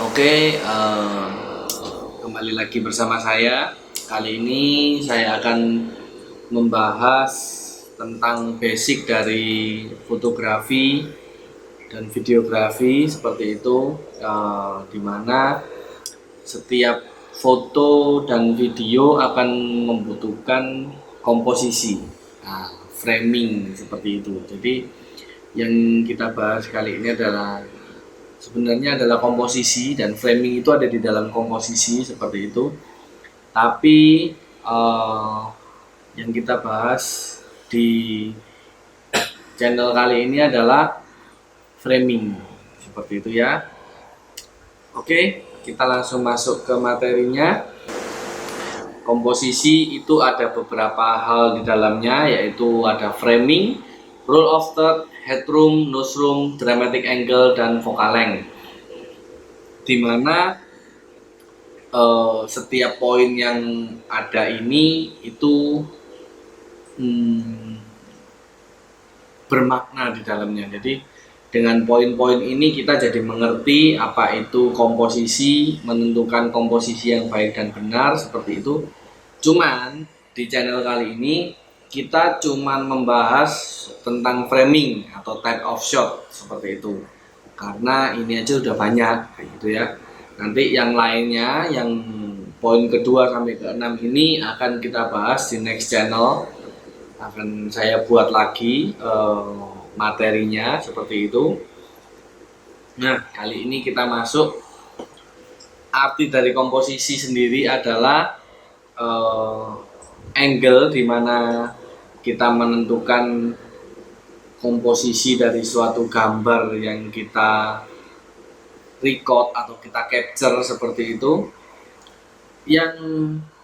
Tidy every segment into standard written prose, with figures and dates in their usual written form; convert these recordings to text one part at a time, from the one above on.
Oke, kembali lagi bersama saya. Kali ini saya akan membahas tentang basic dari fotografi dan videografi seperti itu, di mana setiap foto dan video akan membutuhkan komposisi, framing seperti itu. Jadi yang kita bahas kali ini adalah sebenarnya adalah komposisi, dan framing itu ada di dalam komposisi seperti itu. Tapi yang kita bahas di channel kali ini adalah framing seperti itu ya. Oke, kita langsung masuk ke materinya. Komposisi itu ada beberapa hal di dalamnya, yaitu ada framing, rule of third, headroom, newsroom, dramatic angle, dan focal length. Dimana setiap poin yang ada ini itu bermakna di dalamnya. Jadi dengan poin-poin ini kita jadi mengerti apa itu komposisi, menentukan komposisi yang baik dan benar seperti itu. Cuman di channel kali ini kita cuman membahas tentang framing atau type of shot seperti itu. Karena ini aja udah banyak kayak gitu ya. Nanti yang lainnya, yang poin kedua sampai ke 6 ini akan kita bahas di next channel. Akan saya buat lagi materinya seperti itu. Nah, kali ini kita masuk. Arti dari komposisi sendiri adalah angle, di mana kita menentukan komposisi dari suatu gambar yang kita record atau kita capture seperti itu, yang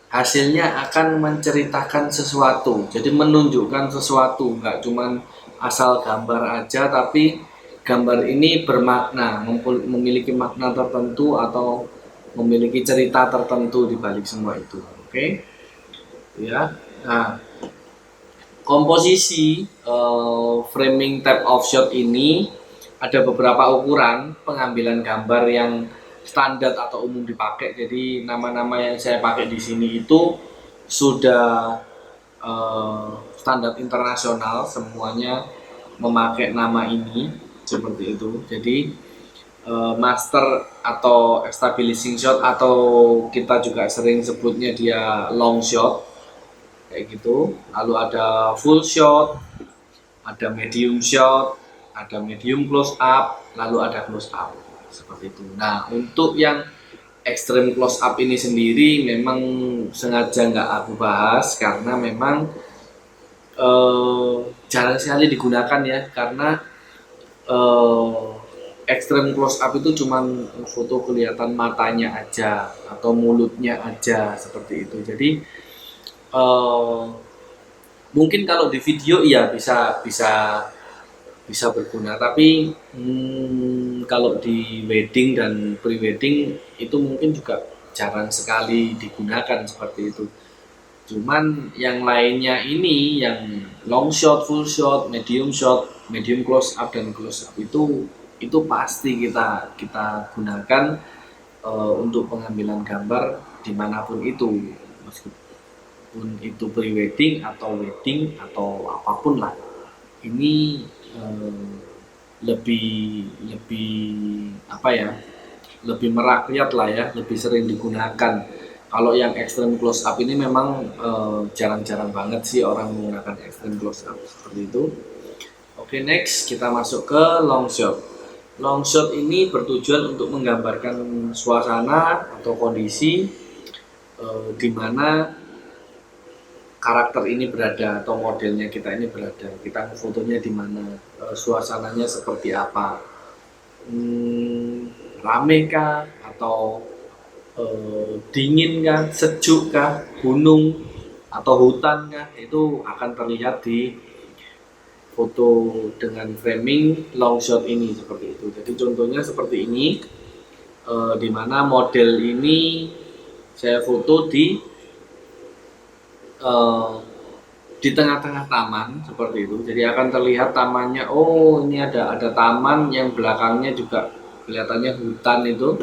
hasilnya akan menceritakan sesuatu, jadi menunjukkan sesuatu, nggak cuman asal gambar aja, tapi gambar ini bermakna, memiliki makna tertentu atau memiliki cerita tertentu di balik semua itu. Oke, ya. Nah, komposisi framing type of shot ini ada beberapa ukuran pengambilan gambar yang standar atau umum dipakai. Jadi nama-nama yang saya pakai di sini itu sudah standar internasional, semuanya memakai nama ini seperti itu. Jadi master atau stabilizing shot, atau kita juga sering sebutnya dia long shot kayak gitu. Lalu ada full shot, ada medium shot, ada medium close up, lalu ada close up seperti itu. Nah, untuk yang extreme close up ini sendiri memang sengaja nggak aku bahas karena memang jarang sekali digunakan ya, karena extreme close up itu cuman foto kelihatan matanya aja atau mulutnya aja seperti itu. Jadi mungkin kalau di video ya bisa berguna, tapi kalau di wedding dan pre-wedding itu mungkin juga jarang sekali digunakan seperti itu. Cuman yang lainnya ini, yang long shot, full shot, medium close up, dan close up itu pasti kita gunakan untuk pengambilan gambar dimanapun itu, meskipun itu pre-wedding atau wedding atau apapun lah. Ini lebih apa ya, lebih merakyat lah ya, lebih sering digunakan. Kalau yang extreme close up ini memang jarang-jarang banget sih orang menggunakan extreme close up seperti itu. Oke, next kita masuk ke long shot. Long shot ini bertujuan untuk menggambarkan suasana atau kondisi di mana karakter ini berada atau modelnya kita ini berada. Kita fotonya di mana, suasananya seperti apa, rame kah atau dingin kah, sejuk kah, gunung atau hutan kah, itu akan terlihat di foto dengan framing long shot ini seperti itu. Jadi contohnya seperti ini, di mana model ini saya foto di tengah-tengah taman seperti itu. Jadi akan terlihat tamannya. Oh, ini ada taman yang belakangnya juga kelihatannya hutan itu.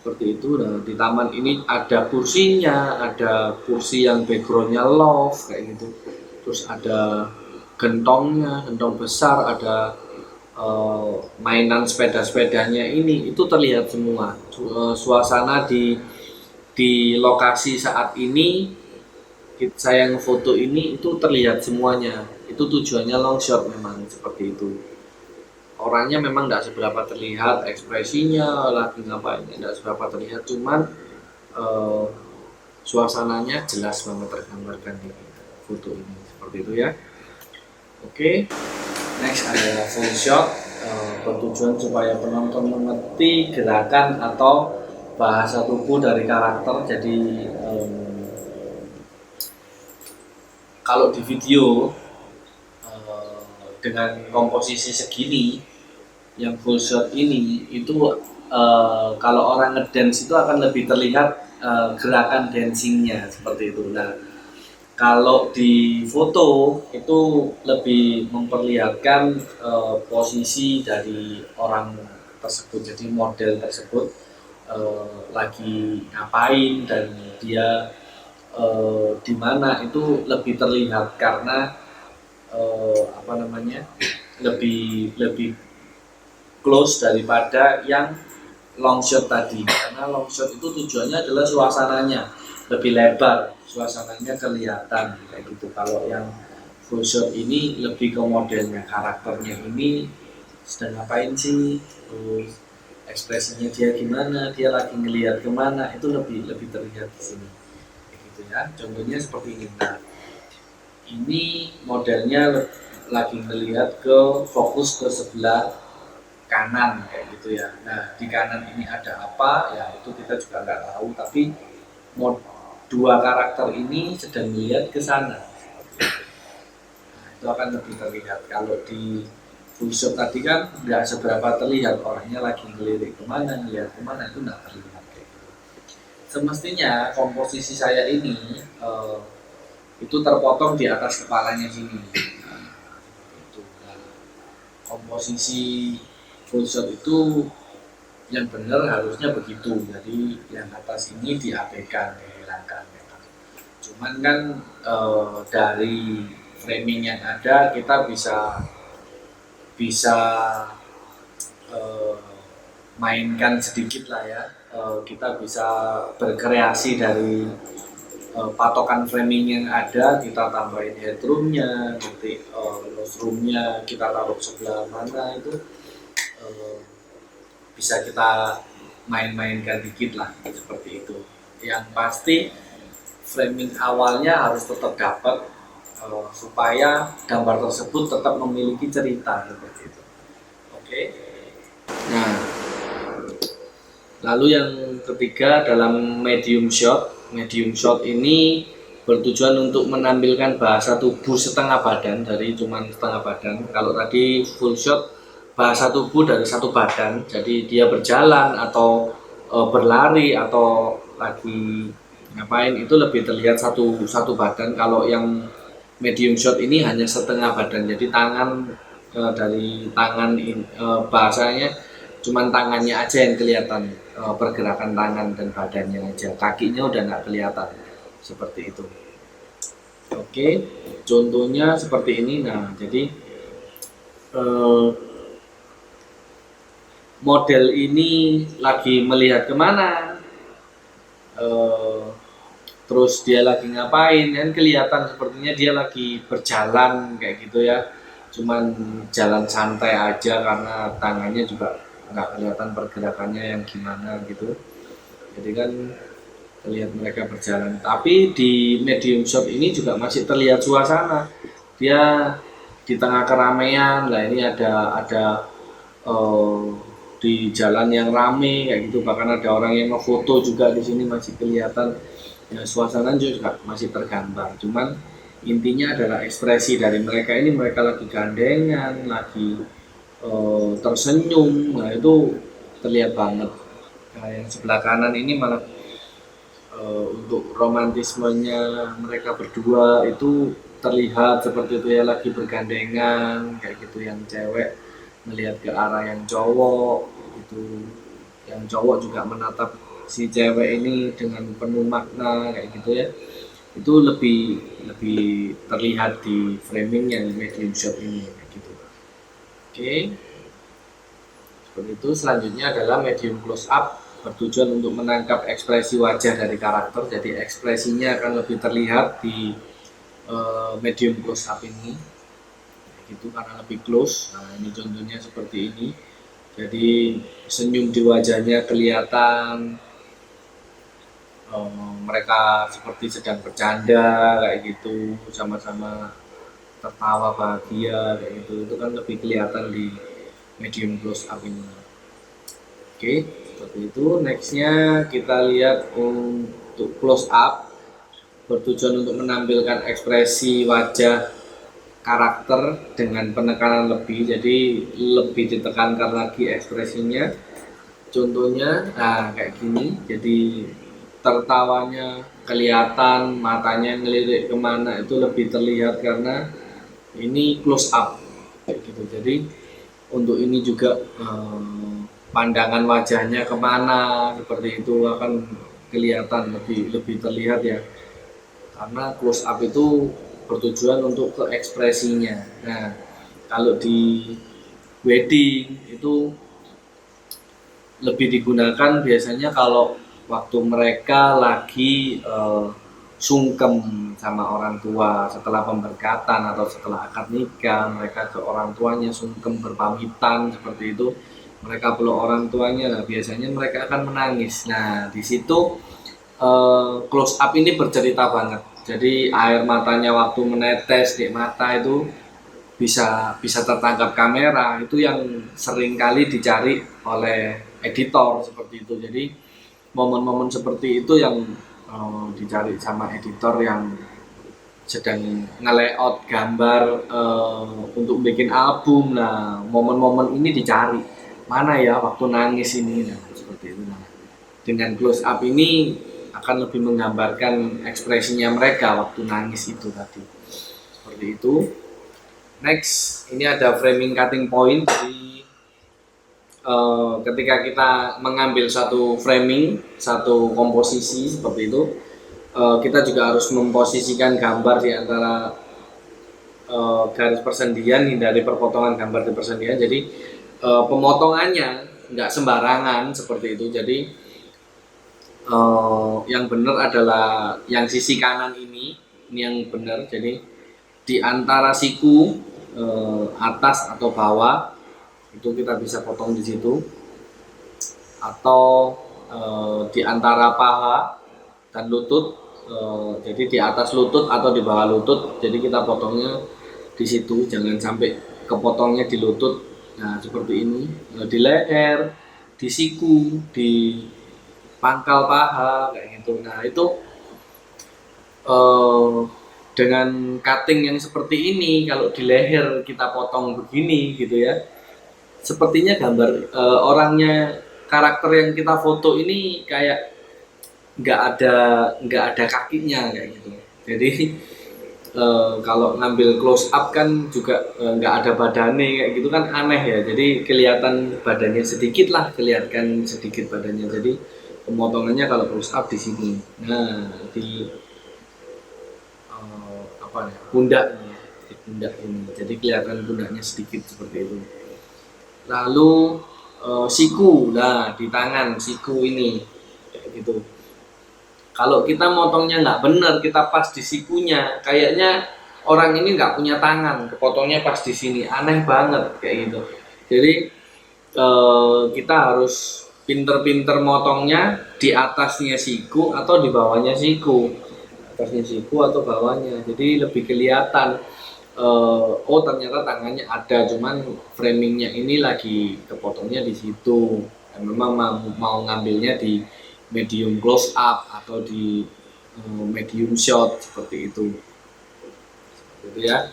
seperti itu. Nah, di taman ini ada kursinya, ada kursi yang backgroundnya love kayak gitu, terus ada gentongnya, gentong besar, ada mainan sepeda-sepedanya ini, itu terlihat semua. Suasana di lokasi saat ini saya ngefoto ini itu terlihat semuanya. Itu tujuannya long shot memang seperti itu. Orangnya memang tidak seberapa terlihat, ekspresinya lagi ngapain tidak seberapa terlihat, cuman eh, suasananya jelas banget tergambarkan di foto ini seperti itu ya. Oke, next ada full shot, bertujuan supaya penonton mengerti gerakan atau bahasa tubuh dari karakter. Jadi kalau di video dengan komposisi segini yang full shot ini itu kalau orang ngedance itu akan lebih terlihat gerakan dancingnya seperti itu. Nah, kalau di foto itu lebih memperlihatkan posisi dari orang tersebut, jadi model tersebut lagi ngapain dan dia di mana itu lebih terlihat karena lebih close daripada yang long shot tadi, karena long shot itu tujuannya adalah suasananya lebih lebar, suasananya kelihatan kayak gitu. Kalau yang full shot ini lebih ke modelnya, karakternya ini sedang ngapain sih, terus ekspresinya dia gimana, dia lagi ngelihat kemana, itu lebih terlihat di sini kayak gitu ya. Contohnya seperti ini. Nah, ini modelnya lagi melihat ke fokus ke sebelah kanan kayak gitu ya. Nah, di kanan ini ada apa ya, itu kita juga nggak tahu, tapi dua karakter ini sedang melihat ke sana. Nah, itu akan lebih terlihat. Kalau di full shot tadi kan nggak seberapa terlihat, orangnya lagi ngelirik kemana, ngelihat kemana, itu nggak terlihat kayak gitu. Semestinya komposisi saya ini itu terpotong di atas kepalanya sini. Nah, itu. Nah, komposisi full shot itu yang benar harusnya begitu, jadi yang atas ini diabaikan, dihilangkan. Cuman kan dari framing yang ada kita bisa mainkan sedikit lah ya, kita bisa berkreasi dari patokan framing yang ada, kita tambahin headroomnya, nanti noseroomnya kita taruh sebelah mana, itu bisa kita main-mainkan dikit lah seperti itu. Yang pasti framing awalnya harus tetap dapat supaya gambar tersebut tetap memiliki cerita seperti itu. Oke. Nah, lalu yang ketiga dalam medium shot. Medium shot ini bertujuan untuk menampilkan bahasa tubuh setengah badan, dari cuman setengah badan. Kalau tadi full shot bahasa tubuh dari satu badan, jadi dia berjalan atau berlari atau lagi ngapain itu lebih terlihat satu badan. Kalau yang medium shot ini hanya setengah badan, jadi tangan dari tangan bahasanya cuman tangannya aja yang kelihatan, pergerakan tangan dan badannya aja, kakinya udah nggak kelihatan seperti itu. Oke, contohnya seperti ini. Nah, jadi model ini lagi melihat kemana, terus dia lagi ngapain, kan kelihatan sepertinya dia lagi berjalan kayak gitu ya, cuman jalan santai aja karena tangannya juga nggak kelihatan pergerakannya yang gimana gitu. Jadi kan terlihat mereka berjalan, tapi di medium shot ini juga masih terlihat suasana, dia di tengah keramaian lah. Ini ada di jalan yang rame kayak gitu, bahkan ada orang yang ngefoto juga di sini, masih kelihatan ya, suasana juga masih tergambar. Cuman intinya adalah ekspresi dari mereka ini, mereka lagi gandengan, lagi tersenyum. Nah, itu terlihat banget. Nah, yang sebelah kanan ini malah untuk romantismenya mereka berdua itu terlihat seperti itu ya, lagi bergandengan kayak gitu. Yang cewek melihat ke arah yang cowok itu, yang cowok juga menatap si cewek ini dengan penuh makna kayak gitu ya, itu lebih lebih terlihat di framing yang medium shot ini kayak gitu. Oke, seperti itu. Selanjutnya adalah medium close up, bertujuan untuk menangkap ekspresi wajah dari karakter, jadi ekspresinya akan lebih terlihat di medium close up ini gitu karena lebih close. Nah, ini contohnya seperti ini. Jadi senyum di wajahnya kelihatan, mereka seperti sedang bercanda kayak gitu, sama-sama tertawa bahagia kayak gitu. Itu kan lebih kelihatan di medium close up ini. Oke, seperti itu. Nextnya kita lihat untuk close up, bertujuan untuk menampilkan ekspresi wajah karakter dengan penekanan lebih, jadi lebih ditekankan lagi ekspresinya. Contohnya, nah kayak gini, jadi tertawanya kelihatan, matanya ngelirik kemana itu lebih terlihat karena ini close up kayak gitu. Jadi untuk ini juga pandangan wajahnya kemana seperti itu akan kelihatan lebih lebih terlihat ya, karena close up itu bertujuan untuk ke ekspresinya. Nah, kalau di wedding itu lebih digunakan biasanya kalau waktu mereka lagi sungkem sama orang tua setelah pemberkatan atau setelah akad nikah, mereka ke orang tuanya sungkem berpamitan seperti itu, mereka peluk orang tuanya. Nah, biasanya mereka akan menangis. Nah, di situ close up ini bercerita banget. Jadi air matanya waktu menetes di mata itu bisa bisa tertangkap kamera, itu yang sering kali dicari oleh editor seperti itu. Jadi momen-momen seperti itu yang dicari sama editor yang sedang nge-layout gambar untuk bikin album. Nah, momen-momen ini dicari mana ya waktu nangis ini, nah, seperti itu. Nah, dengan close up ini akan lebih menggambarkan ekspresinya mereka waktu nangis itu tadi, seperti itu. Next, ini ada framing cutting point. Jadi ketika kita mengambil satu framing, satu komposisi seperti itu, kita juga harus memposisikan gambar di antara garis persendian, hindari perpotongan gambar di persendian. Jadi pemotongannya nggak sembarangan seperti itu. Jadi yang benar adalah yang sisi kanan ini yang benar. Jadi di antara siku atas atau bawah itu kita bisa potong di situ, atau di antara paha dan lutut, jadi di atas lutut atau di bawah lutut, jadi kita potongnya di situ, jangan sampai kepotongnya di lutut. Nah, seperti ini, di leher, di siku, di pangkal paha kayak gitu. Nah, itu dengan cutting yang seperti ini, kalau di leher kita potong begini gitu ya, sepertinya gambar orangnya, karakter yang kita foto ini kayak nggak ada kakinya kayak gitu. Jadi kalau ngambil close up kan juga nggak ada badannya kayak gitu kan aneh ya. Jadi kelihatan badannya sedikit lah, kelihatan sedikit badannya. Jadi pemotongannya kalau close up di sini. Nah, di apa ya, pundaknya, di pundak ini. Jadi kelihatan pundaknya sedikit seperti itu. Lalu siku, nah di tangan siku ini kayak gitu. Kalau kita motongnya nggak bener, kita pas di sikunya, kayaknya orang ini nggak punya tangan, kepotongnya pas di sini, aneh banget kayak gitu. Jadi kita harus pinter-pinter motongnya di atasnya siku atau di bawahnya siku, atasnya siku atau bawahnya, jadi lebih kelihatan. Oh ternyata tangannya ada, cuman framingnya ini lagi kepotongnya di situ. Dan memang mau ngambilnya di medium close up atau di medium shot seperti itu. Gitu ya.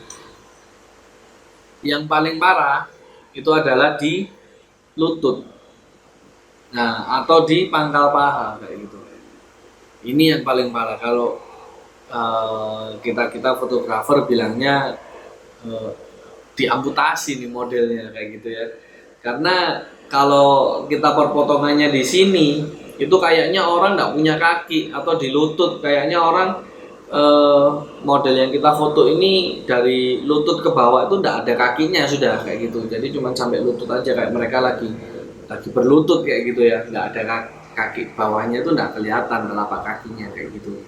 Yang paling parah itu adalah di lutut. Nah, atau di pangkal paha kayak gitu. Ini yang paling parah. Kalau kita fotografer bilangnya diamputasi nih modelnya kayak gitu ya, karena kalau kita perpotongannya di sini itu kayaknya orang nggak punya kaki, atau di lutut kayaknya orang model yang kita foto ini dari lutut ke bawah itu nggak ada kakinya sudah kayak gitu, jadi cuma sampai lutut aja, kayak mereka lagi berlutut kayak gitu ya, nggak ada kaki bawahnya itu nggak kelihatan telapak kakinya kayak gitu.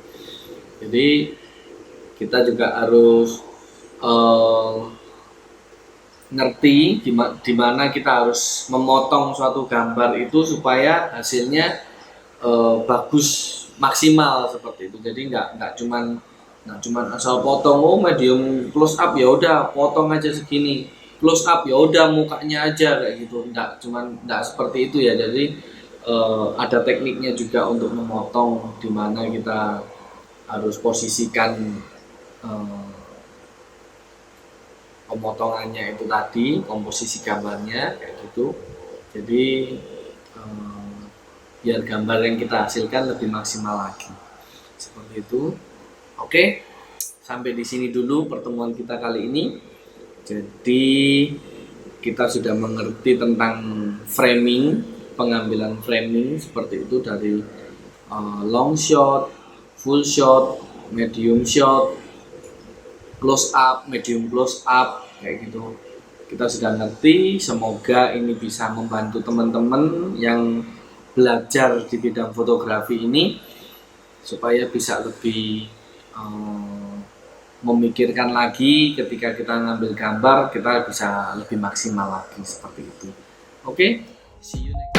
Jadi kita juga harus ngerti di mana kita harus memotong suatu gambar itu supaya hasilnya bagus, maksimal seperti itu. Jadi nggak cuman asal potong, oh medium close up ya udah potong aja segini, close up ya udah mukanya aja kayak gitu. Nggak seperti itu ya. Jadi ada tekniknya juga untuk memotong, di mana kita harus posisikan pemotongannya itu tadi, komposisi gambarnya kayak gitu. Jadi biar gambar yang kita hasilkan lebih maksimal lagi seperti itu. Oke, sampai di sini dulu pertemuan kita kali ini. Jadi kita sudah mengerti tentang framing, pengambilan framing seperti itu, dari long shot, full shot, medium shot, close up, medium close up kayak gitu. Kita sudah ngerti, semoga ini bisa membantu teman-teman yang belajar di bidang fotografi ini supaya bisa lebih memikirkan lagi ketika kita ngambil gambar, kita bisa lebih maksimal lagi seperti itu. Oke, see you next.